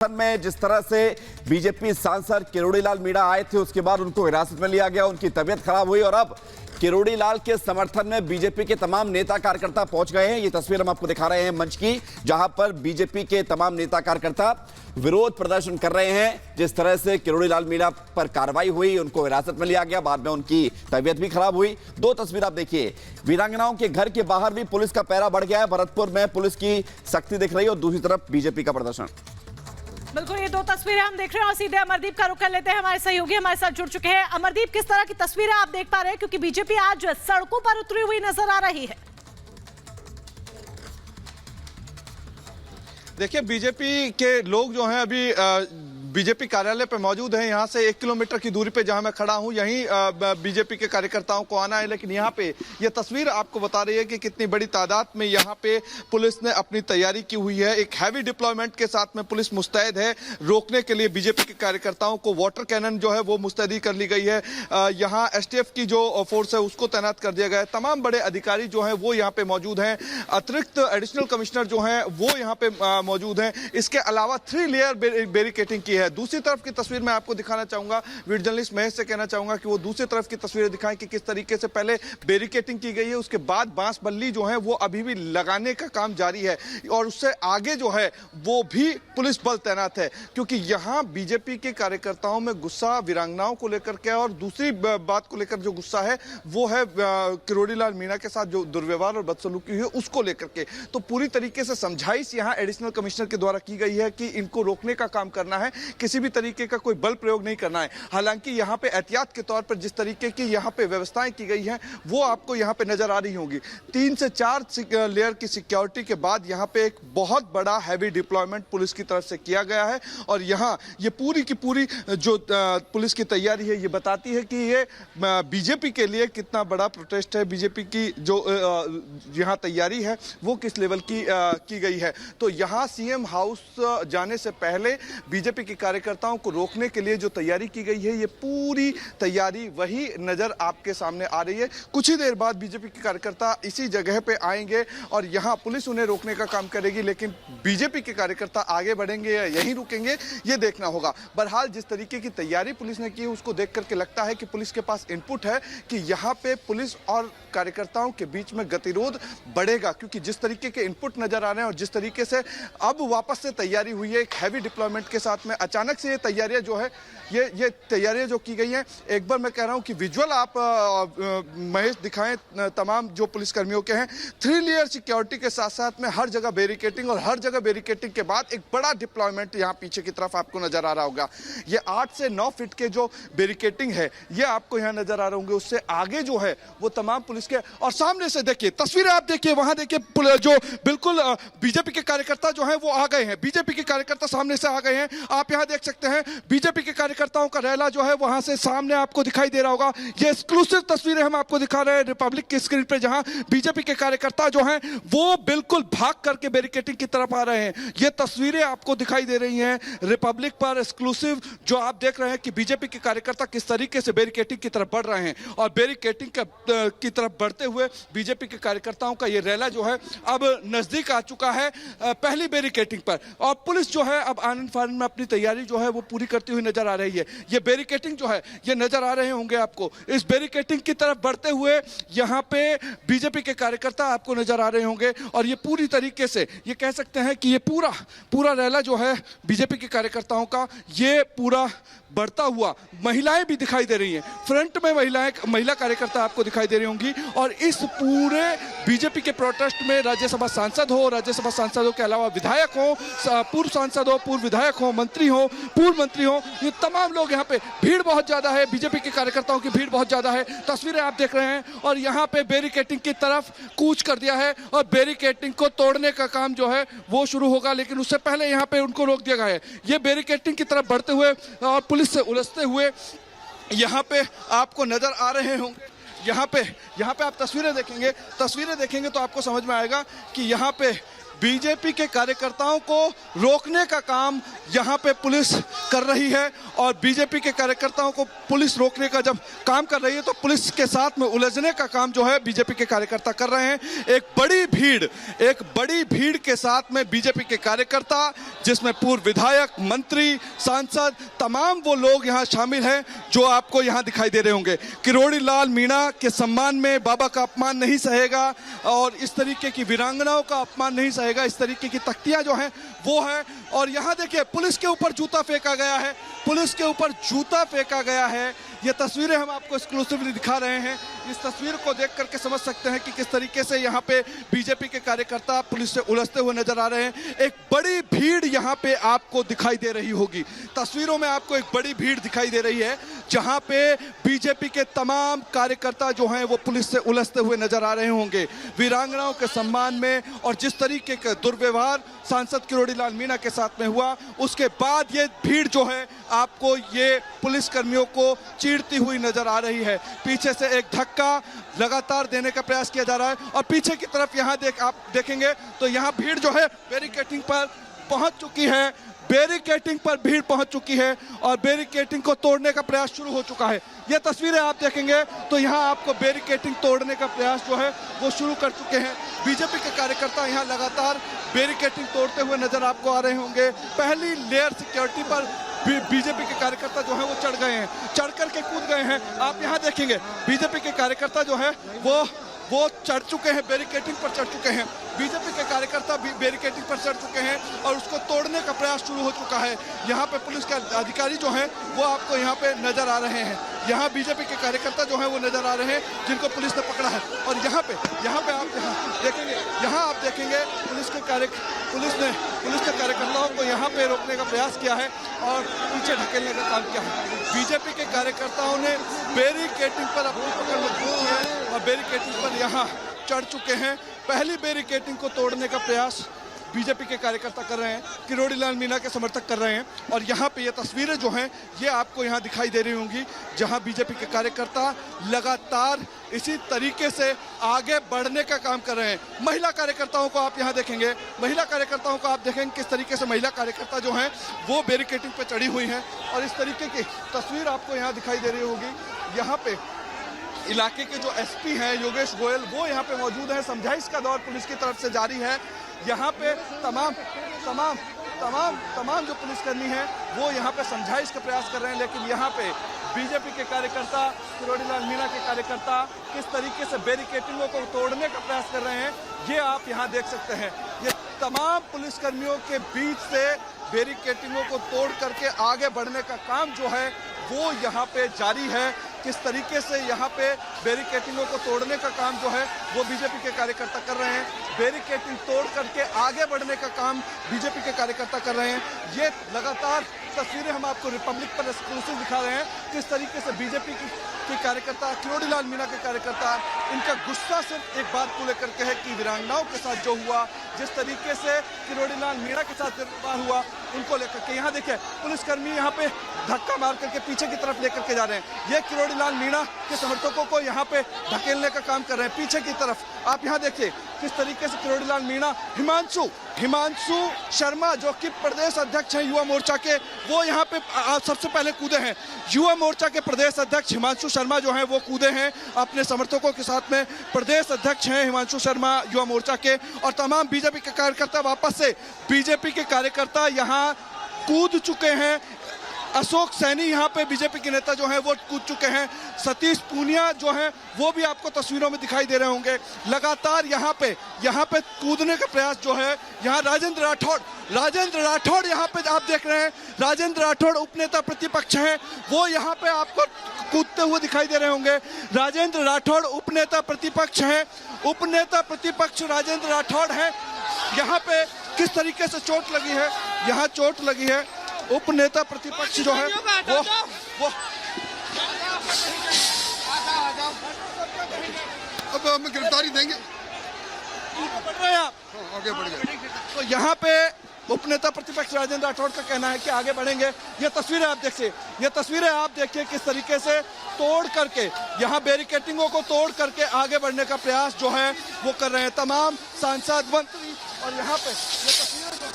में जिस तरह से बीजेपी सांसद किरोड़ी लाल मीणा आए थे, उसके बाद उनको हिरासत में लिया गया, उनकी तबीयत खराब हुई और अब किरोड़ी लाल के समर्थन में बीजेपी के तमाम नेता कार्यकर्ता पहुंच गए हैं। ये तस्वीर हम आपको दिखा रहे हैं मंच की, जहां पर बीजेपी के तमाम नेता कार्यकर्ता विरोध प्रदर्शन कर रहे हैं। जिस तरह से किरोड़ी लाल मीणा पर कार्रवाई हुई, उनको हिरासत में लिया गया, बाद में उनकी तबीयत भी खराब हुई। दो तस्वीर आप देखिए, वीरांगनाओं के घर के बाहर भी पुलिस का पहरा बढ़ गया है। भरतपुर में पुलिस की सख्ती दिख रही है और दूसरी तरफ बीजेपी का प्रदर्शन। बिल्कुल, ये दो तस्वीरें हम देख रहे हैं और सीधे अमरदीप का रुख कर लेते हैं। हमारे सहयोगी हमारे साथ जुड़ चुके हैं। अमरदीप, किस तरह की तस्वीरें आप देख पा रहे हैं, क्योंकि बीजेपी आज सड़कों पर उतरी हुई नजर आ रही है? देखिए, बीजेपी के लोग जो हैं अभी बीजेपी कार्यालय पे मौजूद हैं। यहाँ से 1 किलोमीटर की दूरी पे जहाँ मैं खड़ा हूँ, यहीं बीजेपी के कार्यकर्ताओं को आना है। लेकिन यहाँ पे ये तस्वीर आपको बता रही है कि कितनी बड़ी तादाद में यहाँ पे पुलिस ने अपनी तैयारी की हुई है। एक हैवी डिप्लॉयमेंट के साथ में पुलिस मुस्तैद है रोकने के लिए बीजेपी के कार्यकर्ताओं को। वाटर कैनन जो है वो मुस्तैदी कर ली गई है। यहाँ STF की जो फोर्स है उसको तैनात कर दिया गया है। तमाम बड़े अधिकारी जो हैं वो यहाँ पे मौजूद हैं। अतिरिक्त एडिशनल कमिश्नर जो हैं वो यहाँ पे मौजूद हैं। इसके अलावा 3 लेयर बैरिकेडिंग की है। दूसरी तरफ की तस्वीर मैं आपको दिखाना चाहूंगा, वीडियो जर्नलिस्ट महेश से कहना चाहूंगा कि वो दूसरी तरफ की तस्वीरें दिखाएं कि किस तरीके से पहले बैरिकेडिंग की गई है, उसके बाद बांस बल्ली जो है वो अभी भी लगाने का काम जारी है और उससे आगे जो है वो भी पुलिस बल तैनात है। क्योंकि यहाँ बीजेपी के कार्यकर्ताओं में गुस्सा वीरांगनाओं को लेकर के और दूसरी बात को लेकर जो गुस्सा है वो है किरोड़ी लाल मीणा के साथ जो दुर्व्यवहार और बदसलूकी हुई है उसको लेकर के। तो पूरी तरीके से समझाइश यहाँ एडिशनल कमिश्नर के द्वारा की गई है कि इनको रोकने का काम करना है, किसी भी तरीके का कोई बल प्रयोग नहीं करना है। हालांकि यहाँ पे एहतियात के तौर पर जिस तरीके की यहाँ पे व्यवस्थाएं की गई हैं वो आपको यहाँ पे नजर आ रही होंगी। 3 से 4 लेयर की सिक्योरिटी के बाद यहाँ पे एक बहुत बड़ा हैवी डिप्लॉयमेंट पुलिस की तरफ से किया गया है और यहाँ ये पूरी की पूरी जो पुलिस की तैयारी है ये बताती है कि ये बीजेपी के लिए कितना बड़ा प्रोटेस्ट है। बीजेपी की जो यहाँ तैयारी है वो किस लेवल की गई है। तो यहाँ CM हाउस जाने से पहले बीजेपी के कार्यकर्ताओं को रोकने के लिए जो तैयारी की गई है ये पूरी तैयारी वही नजर आपके सामने आ रही है। कुछ ही देर बाद बीजेपी के कार्यकर्ता इसी जगह पे आएंगे और यहाँ पुलिस उन्हें रोकने का काम करेगी, लेकिन बीजेपी के कार्यकर्ता आगे बढ़ेंगे या यहीं रुकेंगे ये देखना होगा। बहरहाल जिस तरीके की तैयारी पुलिस ने की उसको देख करके लगता है कि पुलिस के पास इनपुट है कि यहाँ पे पुलिस और कार्यकर्ताओं के बीच में गतिरोध बढ़ेगा, क्योंकि जिस तरीके के इनपुट नजर आ रहे हैं और जिस तरीके से अब वापस से तैयारी हुई है एक हैवी डिप्लॉयमेंट के साथ में, अचानक से ये तैयारियां जो है ये तैयारियां जो की गई हैं, एक बार मैं कह रहा हूं कि विजुअल आप महेश दिखाएं तमाम जो पुलिसकर्मियों के हैं। 3 लेयर सिक्योरिटी के साथ साथ में हर जगह बैरिकेडिंग और हर जगह बैरिकेडिंग के बाद एक बड़ा डिप्लॉयमेंट यहाँ पीछे की तरफ आपको नजर आ रहा होगा। ये 8 से 9 फीट के जो बैरिकेडिंग है ये आपको यहाँ नजर आ रहे होंगे। उससे आगे जो है वो तमाम पुलिस के, और सामने से देखिए तस्वीरें आप देखिए, वहां देखिए जो बिल्कुल बीजेपी के कार्यकर्ता जो है वो आ गए हैं। बीजेपी के कार्यकर्ता सामने से आ गए हैं। आप यहां देख सकते हैं बीजेपी के कार्यकर्ताओं का रैला जो है वहां से सामने आपको दिखाई दे रहा होगा। ये एक्सक्लूसिव तस्वीरें हम आपको दिखा रहे हैं रिपब्लिक की स्क्रीन पे, जहां बीजेपी के कार्यकर्ता जो हैं वो बिल्कुल भाग करके बैरिकेडिंग की तरफ आ रहे हैं। ये तस्वीरें आपको दिखाई दे रही हैं रिपब्लिक पर एक्सक्लूसिव, जो आप देख रहे हैं कि बीजेपी के कार्यकर्ता किस तरीके से बैरिकेडिंग की तरफ बढ़ रहे हैं और बैरिकेडिंग की तरफ बढ़ते हुए बीजेपी के कार्यकर्ताओं का ये रैला जो है अब नजदीक आ चुका है पहली बैरिकेडिंग पर, और पुलिस जो है अब आनन फानन में अपनी तैयारी जो है वो पूरी करती हुई नजर आ रही है। ये बैरिकेडिंग जो है ये नजर आ रहे होंगे आपको। इस बैरिकेडिंग की तरफ बढ़ते हुए यहाँ पे बीजेपी के कार्यकर्ता आपको नजर आ रहे होंगे और ये पूरी तरीके से ये कह सकते हैं कि ये पूरा रैला जो है बीजेपी के कार्यकर्ताओं का ये पूरा बढ़ता हुआ, महिलाएं भी दिखाई दे रही हैं फ्रंट में, महिला कार्यकर्ता आपको दिखाई दे रही होंगी। और इस पूरे बीजेपी के प्रोटेस्ट में राज्यसभा सांसदों के अलावा विधायक हो, पूर्व सांसद हो, पूर्व विधायक हो, मंत्री हो, पूर्व मंत्री हो, ये तमाम लोग यहाँ पे, भीड़ बहुत ज्यादा है, बीजेपी के कार्यकर्ताओं की भीड़ बहुत ज्यादा है। तस्वीरें आप देख रहे हैं और यहाँ पे बैरिकेडिंग की तरफ कूच कर दिया है और बैरिकेडिंग को तोड़ने का काम जो है वो शुरू होगा, लेकिन उससे पहले यहाँ पे उनको रोक दिया गया है। ये बैरिकेडिंग की तरफ बढ़ते हुए और पुलिस से उलझते हुए यहाँ पे आपको नजर आ रहे होंगे। यहाँ पे आप तस्वीरें देखेंगे तो आपको समझ में आएगा कि यहाँ पे बीजेपी के कार्यकर्ताओं को रोकने का काम यहाँ पे पुलिस कर रही है और बीजेपी के कार्यकर्ताओं को पुलिस रोकने का जब काम कर रही है तो पुलिस के साथ में उलझने का काम जो है बीजेपी के कार्यकर्ता कर रहे हैं। एक बड़ी भीड़ के साथ में बीजेपी के कार्यकर्ता, जिसमें पूर्व विधायक, मंत्री, सांसद, तमाम वो लोग यहाँ शामिल हैं जो आपको यहाँ दिखाई दे रहे होंगे। किरोड़ी लाल मीणा के सम्मान में बाबा का अपमान नहीं सहेगा और इस तरीके की वीरांगनाओं का अपमान नहीं सहेगा, इस तरीके की तख्तियां जो हैं वो है। और यहाँ देखिए पुलिस के ऊपर जूता फेंका गया है, पुलिस के ऊपर जूता फेंका गया है। ये तस्वीरें हम आपको एक्सक्लूसिवली दिखा रहे हैं। इस तस्वीर को देख करके समझ सकते हैं कि किस तरीके से यहाँ पे बीजेपी के कार्यकर्ता पुलिस से उलझते हुए नजर आ रहे हैं। एक बड़ी भीड़ यहाँ पे आपको दिखाई दे रही होगी, तस्वीरों में आपको एक बड़ी भीड़ दिखाई दे रही है जहाँ पे बीजेपी के तमाम कार्यकर्ता जो हैं वो पुलिस से उलझते हुए नजर आ रहे होंगे वीरांगनाओं के सम्मान में। और जिस तरीके का दुर्व्यवहार सांसद किरोड़ी लाल मीणा के साथ में हुआ, उसके बाद ये भीड़ जो है आपको ये पुलिस कर्मियों को चीरती हुई नजर आ रही है। पीछे से एक धक्का लगातार देने का प्रयास किया जा रहा है और पीछे की तरफ यहाँ आप देखेंगे तो यहाँ भीड़ जो है बैरिकेडिंग पर पहुंच चुकी है, बैरिकेडिंग पर भीड़ पहुंच चुकी है और बैरिकेडिंग को तोड़ने का प्रयास शुरू हो चुका है। ये तस्वीरें आप देखेंगे तो यहाँ आपको बैरिकेडिंग तोड़ने का प्रयास जो है वो शुरू कर चुके हैं। बीजेपी के कार्यकर्ता यहाँ लगातार बैरिकेडिंग तोड़ते हुए नजर आपको आ रहे होंगे। पहली लेयर सिक्योरिटी पर बीजेपी के कार्यकर्ता जो है वो चढ़ गए हैं, चढ़ करके कूद गए हैं। आप यहाँ देखेंगे बीजेपी के कार्यकर्ता जो है वो चढ़ चुके हैं, बैरिकेडिंग पर चढ़ चुके हैं। बीजेपी के कार्यकर्ता भी बैरिकेडिंग पर चढ़ चुके हैं और उसको तोड़ने का प्रयास शुरू हो चुका है। यहाँ पे पुलिस के अधिकारी जो हैं वो आपको यहाँ पे नजर आ रहे हैं। यहाँ बीजेपी के कार्यकर्ता जो हैं वो नजर आ रहे हैं जिनको पुलिस ने पकड़ा है। और यहाँ पे आप देखेंगे पुलिस के कार्यकर्ताओं को यहाँ पे रोकने का प्रयास किया है और पीछे ढकेलने का काम किया है। बीजेपी के कार्यकर्ताओं ने बैरिकेडिंग पर अपनी पकड़ मजबूत की है और बैरिकेडिंग पर यहाँ चढ़ चुके हैं। पहली बैरिकेडिंग को तोड़ने का प्रयास बीजेपी के कार्यकर्ता कर रहे हैं, किरोड़ी लाल मीणा के समर्थक कर रहे हैं। और यहाँ पे ये तस्वीरें जो हैं ये आपको यहाँ दिखाई दे रही होंगी जहाँ बीजेपी के कार्यकर्ता लगातार इसी तरीके से आगे बढ़ने का काम कर रहे हैं। महिला कार्यकर्ताओं को आप यहाँ देखेंगे, किस तरीके से महिला कार्यकर्ता जो हैं वो बैरिकेडिंग पे चढ़ी हुई हैं और इस तरीके की तस्वीर आपको यहाँ दिखाई दे रही होगी। यहाँ पे इलाके के जो एसपी हैं योगेश गोयल वो यहाँ पे मौजूद हैं। समझाइश का दौर पुलिस की तरफ से जारी है। यहाँ पे तमाम जो पुलिसकर्मी हैं वो यहाँ पे समझाइश का प्रयास कर रहे हैं, लेकिन यहाँ पे बीजेपी के कार्यकर्ता, किरोड़ी लाल मीणा के कार्यकर्ता किस तरीके से बैरिकेडिंगों को तोड़ने का प्रयास कर रहे हैं ये आप यहाँ देख सकते हैं। ये तमाम पुलिसकर्मियों के बीच से बैरिकेडिंगों को तोड़ करके आगे बढ़ने का काम जो है वो यहाँ पे जारी है। किस तरीके से यहाँ पे बैरिकेडिंगों को तोड़ने का काम जो है वो बीजेपी के कार्यकर्ता कर रहे हैं। बैरिकेडिंग तोड़ करके आगे बढ़ने का काम बीजेपी के कार्यकर्ता कर रहे हैं। ये लगातार तस्वीरें हम आपको रिपब्लिक पर एक्सक्लूसिव दिखा रहे हैं किस तरीके से बीजेपी के कार्यकर्ता, किरोड़ी लाल मीणा के कार्यकर्ता, इनका गुस्सा सिर्फ एक बात को लेकर के है कि वीरांगनाओं के साथ जो हुआ, जिस तरीके से किरोड़ी लाल मीणा के साथ व्यवहार हुआ उनको लेकर के। यहाँ देखिए पुलिसकर्मी यहाँ पे धक्का मार करके पीछे की तरफ लेकर के जा रहे हैं। ये किरोड़ी लाल मीणा के समर्थकों को यहाँ पे धकेलने का काम कर रहे हैं पीछे की तरफ। आप यहाँ देखिए किस तरीके से किरोड़ी लाल मीणा, हिमांशु शर्मा जो कि प्रदेश अध्यक्ष हैं युवा मोर्चा के, वो यहाँ पे सबसे पहले कूदे हैं। युवा मोर्चा के प्रदेश अध्यक्ष हिमांशु शर्मा जो हैं वो कूदे हैं अपने समर्थकों के साथ में। प्रदेश अध्यक्ष हैं हिमांशु शर्मा युवा मोर्चा के और तमाम बीजेपी के कार्यकर्ता वापस से बीजेपी के कार्यकर्ता यहाँ कूद चुके हैं। अशोक सैनी यहाँ पे बीजेपी के नेता जो हैं वो कूद चुके हैं। सतीश पूनिया जो हैं वो भी आपको तस्वीरों में दिखाई दे रहे होंगे। लगातार यहाँ पे कूदने का प्रयास जो है यहाँ राजेंद्र राठौड़ यहाँ पे आप देख रहे हैं। राजेंद्र राठौड़ उपनेता प्रतिपक्ष हैं, वो यहाँ पे आपको कूदते हुए दिखाई दे रहे होंगे। राजेंद्र राठौड़ उपनेता प्रतिपक्ष हैं, उपनेता प्रतिपक्ष राजेंद्र राठौड़ हैं। यहाँ पे किस तरीके से चोट लगी है, यहाँ चोट लगी है। उपनेता प्रतिपक्ष जो है वो अब हम गिरफ्तारी देंगे, आगे बढ़ गए। तो यहाँ पे उपनेता प्रतिपक्ष राजेंद्र राठौड़ का कहना है कि आगे बढ़ेंगे। ये तस्वीरें आप देखिए किस तरीके से तोड़ करके यहाँ बैरिकेडिंगों को तोड़ करके आगे बढ़ने का प्रयास जो है वो कर रहे हैं। तमाम सांसद, मंत्री और यहाँ पे ये तस्वीरें जो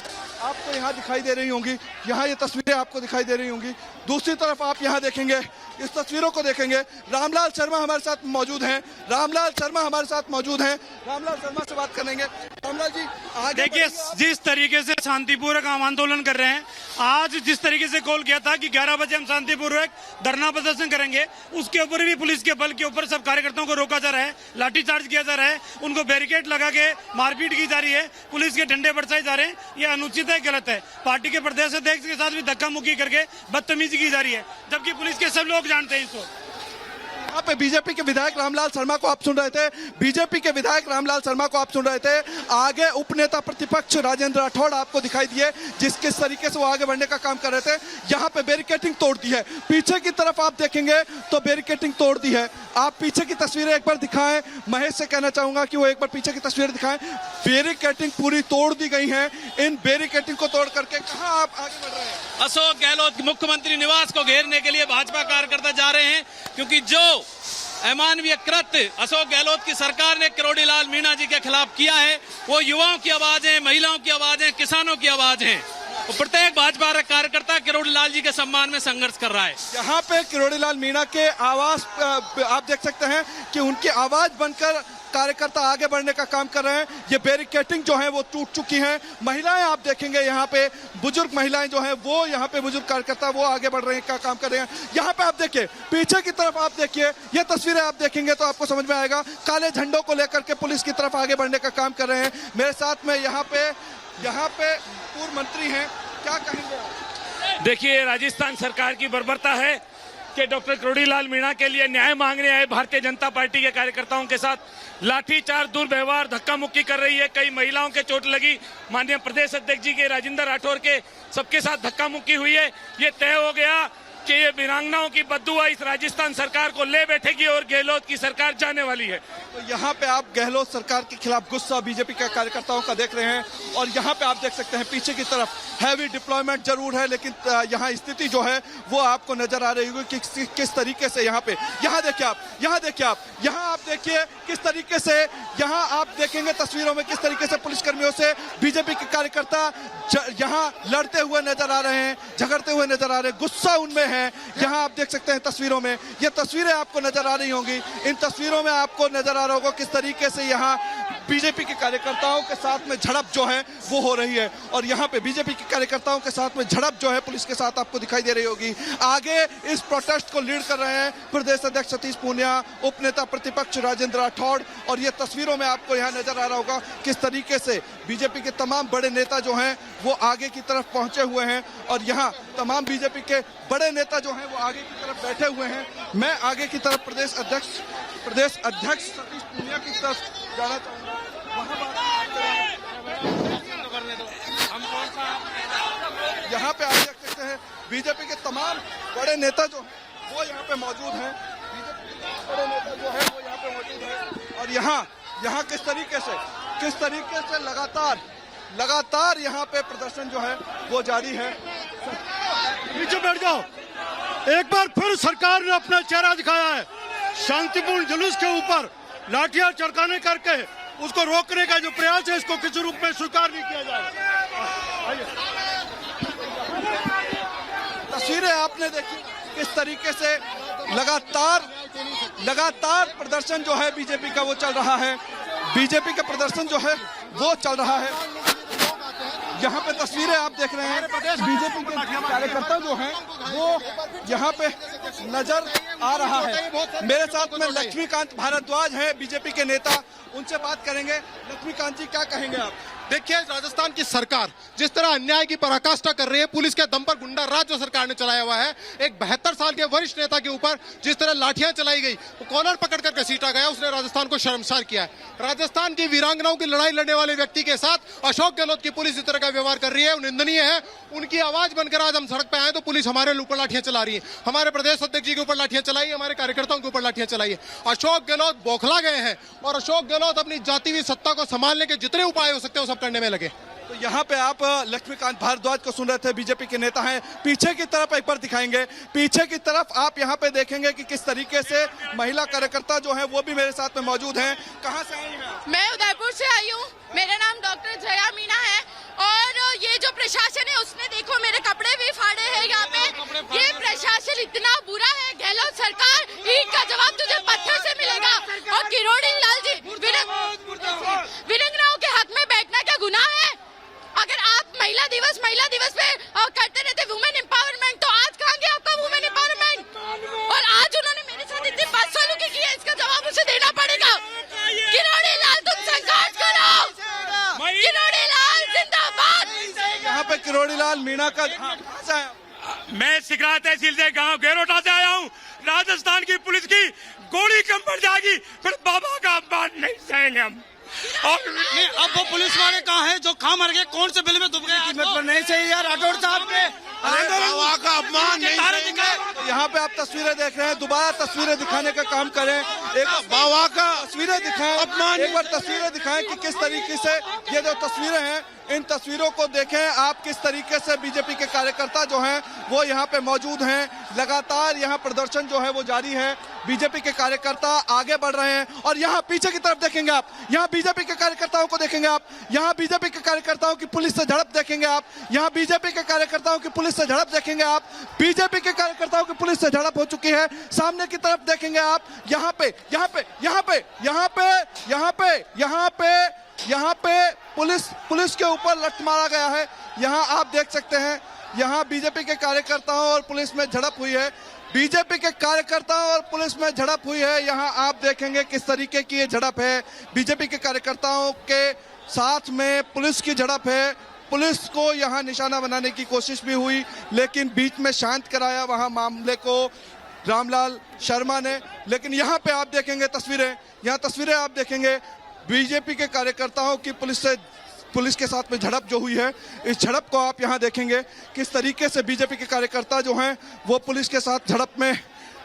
आपको यहाँ दिखाई दे रही होंगी, यहाँ ये तस्वीरें आपको दिखाई दे रही होंगी। दूसरी तरफ आप यहाँ देखेंगे, इस तस्वीरों को देखेंगे, रामलाल शर्मा हमारे साथ मौजूद हैं। रामलाल शर्मा हमारे साथ मौजूद हैं। रामलाल शर्मा से बात करेंगे। रामलाल जी, आगे देखिए, जिस तरीके से शांतिपूर्वक हम आंदोलन कर रहे हैं, आज जिस तरीके से कॉल किया था कि 11 बजे हम शांतिपूर्वक धरना प्रदर्शन करेंगे, उसके ऊपर भी पुलिस के बल के ऊपर सब कार्यकर्ताओं को रोका जा रहा है, लाठीचार्ज किया जा रहा है, उनको बैरिकेड लगा के मारपीट की जा रही है, पुलिस के डंडे बरसाए जा रहे हैं। यह अनुचित है, गलत है। पार्टी के प्रदेश अध्यक्ष के साथ भी धक्का मुक्की करके बदतमीजी की जा रही है, जबकि पुलिस के सब लोग जानते हैं इसको। यहाँ पे बीजेपी के विधायक रामलाल शर्मा को आप सुन रहे थे। बीजेपी के विधायक रामलाल शर्मा को आप सुन रहे थे। आगे उपनेता प्रतिपक्ष राजेंद्र राठौड़ आपको दिखाई दिए, जिस किस तरीके से वो आगे बढ़ने का काम कर रहे थे। यहाँ पे बैरिकेडिंग तोड़ दी है। पीछे की तरफ आप देखेंगे तो बैरिकेडिंग तोड़ दी है। आप पीछे की तस्वीरें एक बार दिखाएं। महेश से कहना चाहूंगा कि वो एक बार पीछे की तस्वीर दिखाएं। बैरिकेडिंग पूरी तोड़ दी गई है। इन बैरिकेडिंग को तोड़ करके कहाँ आप आगे बढ़ रहे हैं? अशोक गहलोत मुख्यमंत्री निवास को घेरने के लिए भाजपा कार्यकर्ता जा रहे हैं, क्योंकि जो अमानवीय कृत्य अशोक गहलोत की सरकार ने किरोड़ीलाल मीणा जी के खिलाफ किया है, वो युवाओं की आवाज है, महिलाओं की आवाज है, किसानों की आवाज है। तो प्रत्येक भाजपा कार्यकर्ता किरोड़ीलाल जी के सम्मान में संघर्ष कर रहा है। यहाँ पे किरोड़ीलाल मीणा के आवाज आप देख सकते हैं कि उनकी आवाज बनकर कार्यकर्ता आगे बढ़ने का काम कर रहे हैं। ये बैरिकेडिंग जो है वो टूट चुकी है। महिलाएं आप देखेंगे, यहाँ पे बुजुर्ग महिलाएं जो है वो यहाँ पे बुजुर्ग कार्यकर्ता वो आगे बढ़ रहे हैं, का काम कर रहे हैं। यहाँ पे आप देखिए, पीछे की तरफ आप देखिए, ये तस्वीरें आप देखेंगे तो आपको समझ में आएगा। काले झंडों को लेकर के पुलिस की तरफ आगे बढ़ने का काम कर रहे हैं। मेरे साथ में यहाँ पे पूर्व मंत्री हैं, क्या कहेंगे आप? देखिए, राजस्थान सरकार की बर्बरता है कि डॉक्टर किरोड़ीलाल मीणा के लिए न्याय मांगने आए भारतीय जनता पार्टी के कार्यकर्ताओं के साथ लाठीचार्ज, दुर्व्यवहार, धक्का मुक्की कर रही है। कई महिलाओं के चोट लगी। माननीय प्रदेश अध्यक्ष जी के, राजेंद्र राठौर के, सबके साथ धक्का मुक्की हुई है। ये तय हो गया कि ये वीरांगनाओं की बद्दुआ इस राजस्थान सरकार को ले बैठेगी और गहलोत की सरकार जाने वाली है। तो यहाँ पे आप गहलोत सरकार के खिलाफ गुस्सा बीजेपी के कार्यकर्ताओं का देख रहे हैं। और यहाँ पे आप देख सकते हैं पीछे की तरफ हैवी डिप्लॉयमेंट जरूर है, लेकिन यहाँ स्थिति जो है वो आपको नजर आ रही होगी कि किस तरीके से यहाँ पे, यहाँ देखिए आप देखिए किस तरीके से यहाँ आप देखेंगे तस्वीरों में किस तरीके से पुलिसकर्मियों से बीजेपी के कार्यकर्ता यहाँ लड़ते हुए नजर आ रहे हैं, झगड़ते हुए नजर आ रहे हैं। गुस्सा उनमें है। यहाँ आप देख सकते हैं तस्वीरों में, ये तस्वीरें आपको नजर आ रही होंगी। इन तस्वीरों में आपको नजर आ रहा होगा किस तरीके से यहाँ बीजेपी के कार्यकर्ताओं के साथ में झड़प जो है वो हो रही है। और यहाँ पे बीजेपी के कार्यकर्ताओं के साथ में झड़प जो है पुलिस के साथ आपको दिखाई दे रही होगी। आगे इस प्रोटेस्ट को लीड कर रहे हैं प्रदेश अध्यक्ष सतीश पूनिया, उपनेता प्रतिपक्ष राजेंद्र राठौड़। और ये तस्वीरों में आपको यहाँ नजर आ रहा होगा किस तरीके से बीजेपी के तमाम बड़े नेता जो हैं वो आगे की तरफ पहुंचे हुए हैं। और यहाँ तमाम बीजेपी के बड़े नेता जो हैं वो आगे की तरफ बैठे हुए हैं। मैं आगे की तरफ प्रदेश अध्यक्ष सतीश पूनिया की तरफ जाना चाहूंगा। यहाँ पे आप देख सकते हैं बीजेपी के तमाम बड़े नेता जो वो यहाँ पे मौजूद हैं। बीजेपी के बड़े नेता जो है वो यहाँ पे मौजूद हैं। और यहाँ किस तरीके से लगातार यहाँ पे प्रदर्शन जो है वो जारी है। नीचे बैठ जाओ। एक बार फिर सरकार ने अपना चेहरा दिखाया है। शांतिपूर्ण जुलूस के ऊपर लाठियां चरकाने करके उसको रोकने का जो प्रयास है, इसको किसी रूप में स्वीकार नहीं किया जाएगा। तस्वीरें आपने देखी किस तरीके से लगातार प्रदर्शन जो है बीजेपी का वो चल रहा है। बीजेपी का प्रदर्शन जो है वो चल रहा है। यहाँ पे तस्वीरें आप देख रहे हैं, बीजेपी के कार्यकर्ता जो हैं वो यहाँ पे नजर आ रहा है। मेरे साथ में लक्ष्मीकांत भारद्वाज है, बीजेपी के नेता, उनसे बात करेंगे। लक्ष्मीकांत जी, क्या कहेंगे आप? देखिए, राजस्थान की सरकार जिस तरह अन्याय की पराकाष्ठा कर रही है, पुलिस के दम पर गुंडा राज जो सरकार ने चलाया हुआ है, एक 72 साल के वरिष्ठ नेता के ऊपर जिस तरह लाठियां चलाई गई, वो कॉलर पकड़ कर घसीटा गया, उसने राजस्थान को शर्मसार किया है। राजस्थान की वीरांगनाओं की लड़ाई लड़ने वाले व्यक्ति के साथ अशोक गहलोत की पुलिस इस तरह का व्यवहार कर रही है, निंदनीय है। उनकी आवाज बनकर आज हम सड़क पर आए तो पुलिस हमारे ऊपर लाठियां चला रही है, हमारे प्रदेश अध्यक्ष जी के ऊपर लाठियां चलाई, हमारे कार्यकर्ताओं के ऊपर लाठियां चलाई है। अशोक गहलोत बौखला गए हैं और अशोक गहलोत अपनी जातीय सत्ता को संभालने के जितने उपाय हो सकते हैं वो सब करने में लगे। तो यहाँ पे आप लक्ष्मीकांत भारद्वाज को सुन रहे थे, बीजेपी के नेता हैं। पीछे की तरफ एक बार दिखाएंगे, पीछे की तरफ आप यहाँ पे देखेंगे कि किस तरीके से महिला कार्यकर्ता जो है वो भी मेरे साथ में मौजूद हैं। कहाँ से आई हैं? मैं उदयपुर से आई हूँ। मेरा नाम डॉक्टर जया मीना है और ये जो प्रशासन है उसने देखो मेरे कपड़े भी फाड़े हैं यहाँ पे। ये प्रशासन इतना बुरा है। गहलोत सरकार, ईंट का जवाब तुझे पत्थर से मिलेगा। और किरोड़ी लाल जी, विरंगनाओं के हक में बैठना क्या गुनाह है? अगर आप महिला दिवस पे करते रहते वुमेन एम्पावरमेंट, तो आज कहाँ गया आपका वुमेन एम्पावरमेंट? और आज उन्होंने मेरे साथ इतनी बदसलूकी की है, इसका जवाब उसे देना पड़ेगा। किरोड़ी लाल तुम संघर्ष करो। किरोड़ी लाल जिंदाबाद। यहाँ पे किरोड़ी लाल मीणा का मैं सिकरा तहसील से गांव घेरोटा से आया हूँ। राजस्थान की पुलिस की गोली कम पड़ जाएगी, फिर बाबा का अपमान नहीं सहेंगे हम। और अब वो पुलिस वाले कहाँ हैं जो खा मर गए? कौन से बिल में डूब गए? कीमत पर नहीं सही यार। राठौड़ साहब के बाबा का अपमान नहीं सहेंगे। यहाँ पे आप तस्वीरें देख रहे हैं, दोबारा तस्वीरें दिखाने का काम करें। एक बाबा का तस्वीरें दिखाएं, अपमान एक बार तस्वीरें दिखाएं कि किस तरीके से ये जो तस्वीरें हैं, इन तस्वीरों को देखें आप, किस तरीके से बीजेपी के कार्यकर्ता जो हैं वो यहाँ पे मौजूद हैं। लगातार यहाँ प्रदर्शन जो है वो जारी है। बीजेपी के कार्यकर्ता आगे बढ़ रहे हैं और यहाँ पीछे की तरफ देखेंगे आप, यहाँ बीजेपी के कार्यकर्ताओं को देखेंगे आप, यहाँ बीजेपी के कार्यकर्ताओं की पुलिस से झड़प देखेंगे आप, यहाँ बीजेपी के कार्यकर्ताओं की पुलिस से झड़प देखेंगे आप। बीजेपी के कार्यकर्ताओं की पुलिस से झड़प हो चुकी है। सामने की तरफ देखेंगे आप, यहाँ पे पुलिस के ऊपर लठ मारा गया है। यहाँ आप देख सकते हैं, यहाँ बीजेपी के कार्यकर्ताओं और पुलिस में झड़प हुई है। बीजेपी के कार्यकर्ताओं और पुलिस में झड़प हुई है। यहाँ आप देखेंगे किस तरीके की ये झड़प है। बीजेपी के कार्यकर्ताओं के साथ में पुलिस की झड़प है। पुलिस को यहाँ निशाना बनाने की कोशिश भी हुई, लेकिन बीच में शांत कराया वहाँ मामले को रामलाल शर्मा ने। लेकिन यहाँ पे आप देखेंगे तस्वीरें आप देखेंगे बीजेपी के कार्यकर्ताओं की पुलिस के साथ में झड़प जो हुई है। इस झड़प को आप यहाँ देखेंगे किस तरीके से बीजेपी के कार्यकर्ता जो हैं वो पुलिस के साथ झड़प में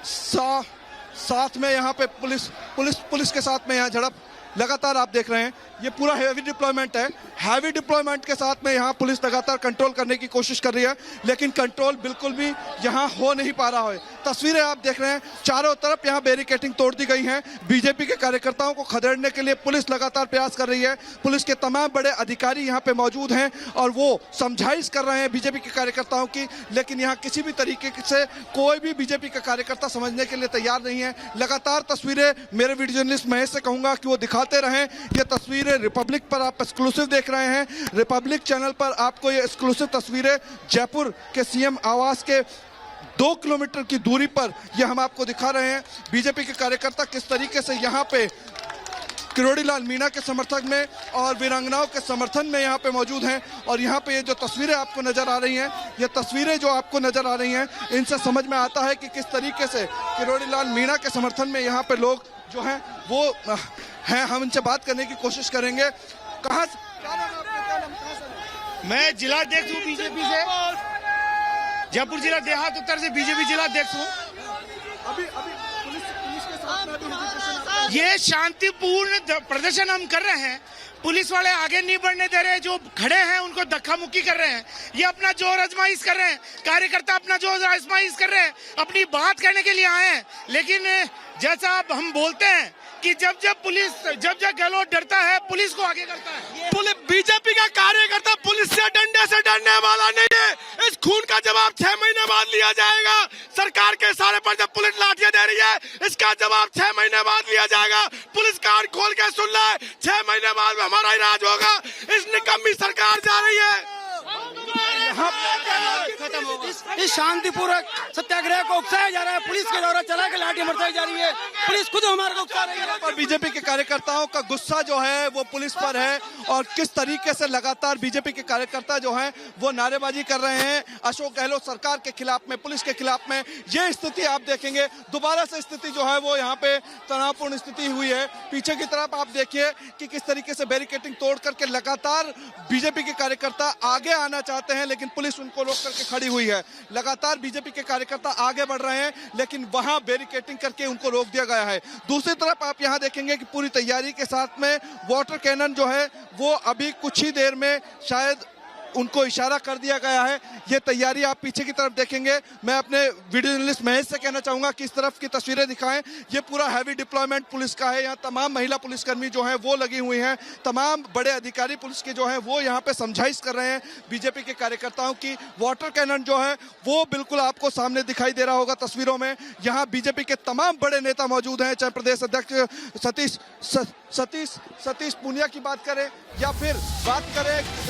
साथ में यहाँ पे पुलिस के साथ में यहाँ झड़प लगातार आप देख रहे हैं। ये पूरा हैवी डिप्लॉयमेंट है। हैवी डिप्लॉयमेंट के साथ में यहाँ पुलिस लगातार कंट्रोल करने की कोशिश कर रही है, लेकिन कंट्रोल बिल्कुल भी यहाँ हो नहीं पा रहा है। तस्वीरें आप देख रहे हैं, चारों तरफ यहाँ बैरिकेडिंग तोड़ दी गई है। बीजेपी के कार्यकर्ताओं को खदेड़ने के लिए पुलिस लगातार प्रयास कर रही है। पुलिस के तमाम बड़े अधिकारी यहाँ पे मौजूद हैं और वो समझाइश कर रहे हैं बीजेपी के कार्यकर्ताओं की, लेकिन यहाँ किसी भी तरीके से कोई भी बीजेपी का कार्यकर्ता समझने के लिए तैयार नहीं है। लगातार तस्वीरें मेरे वीडियो जर्नलिस्ट महेश से कहूंगा कि वो दिखाते रहें। ये तस्वीरें रिपब्लिक पर आप एक्सक्लूसिव देख रहे हैं। रिपब्लिक चैनल पर आपको ये एक्सक्लूसिव तस्वीरें जयपुर के सीएम आवास के 2 किलोमीटर की दूरी पर ये हम आपको दिखा रहे हैं। बीजेपी के कार्यकर्ता किस तरीके से यहाँ पे किरोड़ी लाल मीणा के समर्थक में और वीरांगनाओं के समर्थन में यहाँ पे मौजूद हैं। और यहाँ पे ये जो तस्वीरें आपको नजर आ रही हैं, ये तस्वीरें जो आपको नजर आ रही हैं, इनसे समझ में आता है कि किस तरीके से किरोड़ी लाल मीणा के समर्थन में यहाँ पे लोग जो हैं वो हैं। हम इनसे बात करने की कोशिश करेंगे। कहाँ से, क्या नाम है आपका? क्या नाम, कहाँ से? मैं जिला अध्यक्ष हूँ बीजेपी से, जयपुर जिला देहात उत्तर से बीजेपी जिला अध्यक्ष हूँ। अभी पुलिस के साथ में अभी ये शांतिपूर्ण प्रदर्शन हम कर रहे हैं। पुलिस वाले आगे नहीं बढ़ने दे रहे, जो खड़े हैं उनको धक्का मुक्की कर रहे हैं। ये अपना जोर आजमाइश कर रहे हैं, कार्यकर्ता अपना जोर आजमाइश कर रहे हैं, अपनी बात कहने के लिए आए हैं। लेकिन जैसा अब हम बोलते हैं कि जब गहलोत डरता है पुलिस को आगे करता है। पुलिस बीजेपी का कार्यकर्ता पुलिस से डंडे से डरने वाला नहीं है। इस खून का जवाब 6 महीने बाद लिया जाएगा। सरकार के इशारे पर जब पुलिस लाठियां दे रही है, इसका जवाब 6 महीने बाद लिया जाएगा। पुलिस कान खोल के सुन ले, 6 महीने बाद हमारा ही राज होगा। इस निकम्मी सरकार जा रही है। इस शांतिपूर्वक सत्याग्रह को उकसाया जा रहा है। पुलिस के द्वारा चला के लाठी बरसाई जा रही है। पुलिस खुद हमारे को उकसा रही है। पर बीजेपी के कार्यकर्ताओं का गुस्सा जो है वो पुलिस पर है और किस तरीके से लगातार बीजेपी के कार्यकर्ता जो हैं वो नारेबाजी कर रहे हैं अशोक गहलोत सरकार के खिलाफ में, पुलिस के खिलाफ में। ये स्थिति आप देखेंगे, दोबारा से स्थिति जो है वो यहाँ पे तनावपूर्ण स्थिति हुई है। पीछे की तरफ आप देखिए कि किस तरीके से बैरिकेडिंग तोड़ करके लगातार बीजेपी के कार्यकर्ता आगे आना चाहते हैं, लेकिन पुलिस उनको रोक करके खड़ी हुई है। लगातार बीजेपी के कार्यकर्ता आगे बढ़ रहे हैं, लेकिन वहां बैरिकेडिंग करके उनको रोक दिया गया है। दूसरी तरफ आप यहां देखेंगे कि पूरी तैयारी के साथ में वाटर कैनन जो है वो अभी कुछ ही देर में शायद उनको इशारा कर दिया गया है। ये तैयारी आप पीछे की तरफ देखेंगे। मैं अपने वीडियो जर्नलिस्ट महेश से कहना चाहूंगा कि इस तरफ की तस्वीरें दिखाएं। ये पूरा हैवी डिप्लॉयमेंट पुलिस का है। यहाँ तमाम महिला पुलिसकर्मी जो हैं वो लगी हुई हैं। तमाम बड़े अधिकारी पुलिस के जो हैं वो यहाँ पे समझाइश कर रहे हैं बीजेपी के कार्यकर्ताओं की। वाटर कैनन जो है वो बिल्कुल आपको सामने दिखाई दे रहा होगा तस्वीरों में। यहाँ बीजेपी के तमाम बड़े नेता मौजूद हैं, चाहे प्रदेश अध्यक्ष सतीश पूनिया की बात करें या फिर बात करें